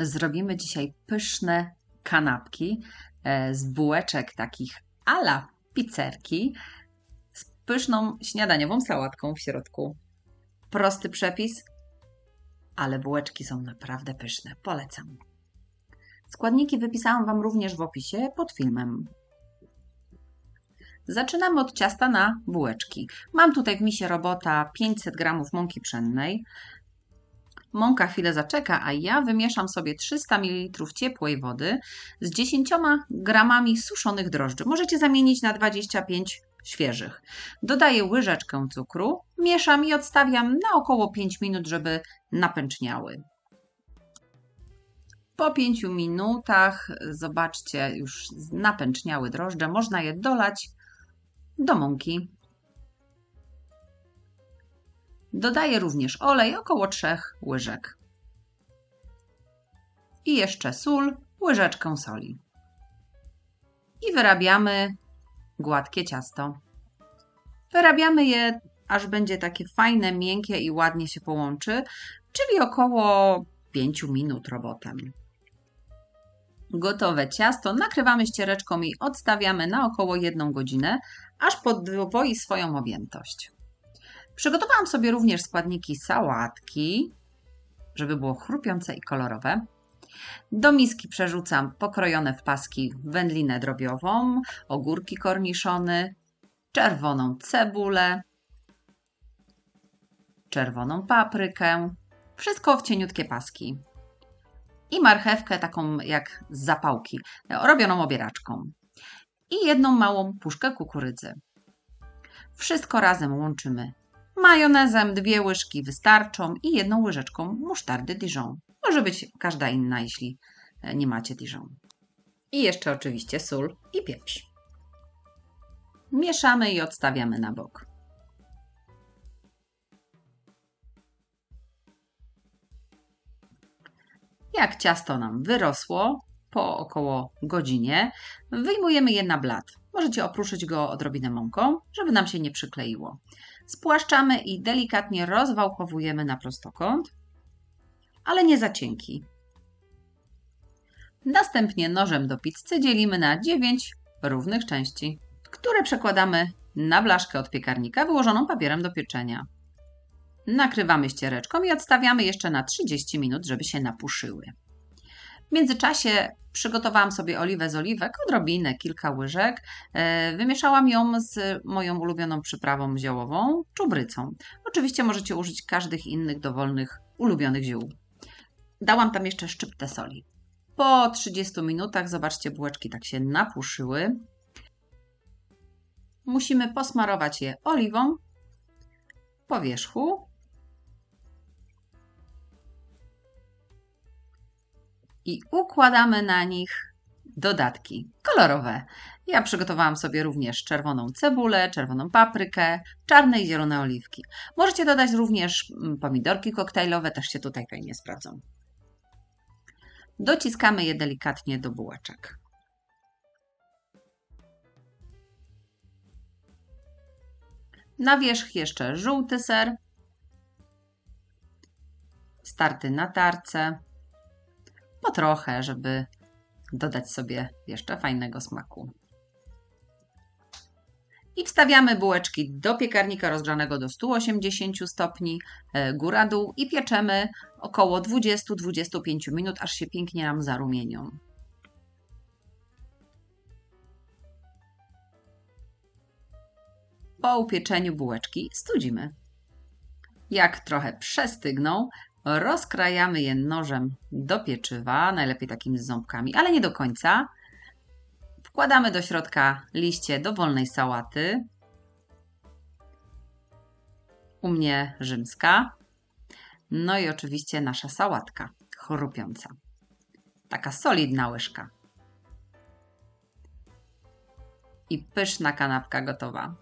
Zrobimy dzisiaj pyszne kanapki z bułeczek takich à la pizzerki z pyszną śniadaniową sałatką w środku. Prosty przepis, ale bułeczki są naprawdę pyszne. Polecam. Składniki wypisałam Wam również w opisie pod filmem. Zaczynamy od ciasta na bułeczki. Mam tutaj w misie robota 500 g mąki pszennej. Mąka chwilę zaczeka, a ja wymieszam sobie 300 ml ciepłej wody z 10 gramami suszonych drożdży. Możecie zamienić na 25 świeżych. Dodaję łyżeczkę cukru, mieszam i odstawiam na około 5 minut, żeby napęczniały. Po 5 minutach, zobaczcie, już napęczniały drożdże. Można je dolać do mąki. Dodaję również olej, około 3 łyżek. I jeszcze sól, łyżeczkę soli. I wyrabiamy gładkie ciasto. Wyrabiamy je, aż będzie takie fajne, miękkie i ładnie się połączy, czyli około 5 minut robotem. Gotowe ciasto nakrywamy ściereczką i odstawiamy na około 1 godzinę, aż podwoi swoją objętość. Przygotowałam sobie również składniki sałatki, żeby było chrupiące i kolorowe. Do miski przerzucam pokrojone w paski wędlinę drobiową, ogórki korniszony, czerwoną cebulę, czerwoną paprykę, wszystko w cieniutkie paski. I marchewkę taką jak z zapałki, robioną obieraczką. I 1 małą puszkę kukurydzy. Wszystko razem łączymy majonezem, 2 łyżki wystarczą i 1 łyżeczką musztardy Dijon. Może być każda inna, jeśli nie macie Dijon. I jeszcze oczywiście sól i pieprz. Mieszamy i odstawiamy na bok. Jak ciasto nam wyrosło, po około godzinie, wyjmujemy je na blat. Możecie opruszyć go odrobinę mąką, żeby nam się nie przykleiło. Spłaszczamy i delikatnie rozwałkowujemy na prostokąt, ale nie za cienki. Następnie nożem do pizzy dzielimy na 9 równych części, które przekładamy na blaszkę od piekarnika wyłożoną papierem do pieczenia. Nakrywamy ściereczką i odstawiamy jeszcze na 30 minut, żeby się napuszyły. W międzyczasie przygotowałam sobie oliwę z oliwek, odrobinę, kilka łyżek. Wymieszałam ją z moją ulubioną przyprawą ziołową, czubrycą. Oczywiście możecie użyć każdych innych dowolnych, ulubionych ziół. Dałam tam jeszcze szczyptę soli. Po 30 minutach, zobaczcie, bułeczki tak się napuszyły. Musimy posmarować je oliwą po wierzchu. I układamy na nich dodatki kolorowe. Ja przygotowałam sobie również czerwoną cebulę, czerwoną paprykę, czarne i zielone oliwki. Możecie dodać również pomidorki koktajlowe, też się tutaj fajnie sprawdzą. Dociskamy je delikatnie do bułeczek. Na wierzch jeszcze żółty ser, starty na tarce. Po trochę, żeby dodać sobie jeszcze fajnego smaku. I wstawiamy bułeczki do piekarnika rozgrzanego do 180 stopni, góra-dół i pieczemy około 20-25 minut, aż się pięknie nam zarumienią. Po upieczeniu bułeczki studzimy. Jak trochę przestygną, rozkrajamy je nożem do pieczywa, najlepiej takimi z ząbkami, ale nie do końca. Wkładamy do środka liście dowolnej sałaty. U mnie rzymska. No i oczywiście nasza sałatka chrupiąca. Taka solidna łyżka. I pyszna kanapka gotowa.